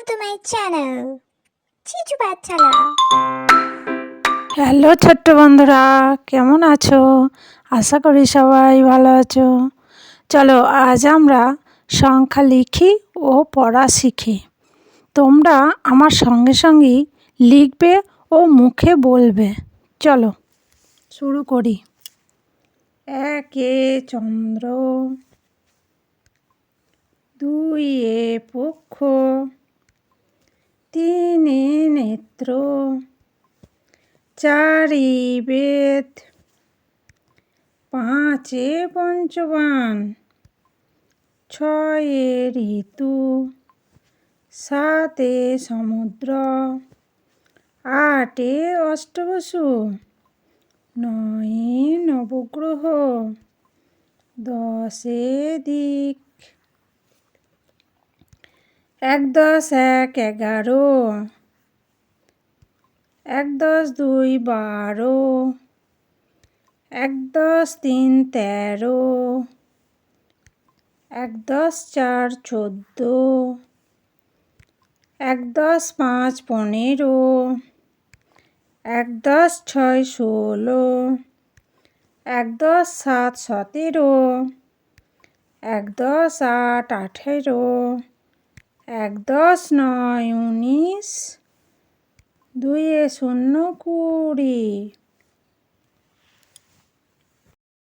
to my channel, চিচু Pathsala. Hello ছোট্ট বন্ধুরা, কেমন আছো? আশা করি সবাই ভালো আছো। চলো আজ আমরা সংখ্যা লিখি ও পড়া শিখি। তোমরা আমার সঙ্গে সঙ্গেই লিখবে ও মুখে বলবে। চলো শুরু করি। 1 চন্দ্র, 2 পক্ষ, 3 নেত্র, 4 বেদ, 5 পঞ্চবান, 6 ঋতু, 7 সমুদ্র, 8 অষ্টবসু, 9 নবগ্রহ, 10 দিক, 1 + 1 11, 1 + 2 12, 1 + 3 13, 1 + 4 14, 1 + 5 15, 1 + 6 16, 1 + 7 17, 1 + 8 18, 1 + 9 19, 2 0 20,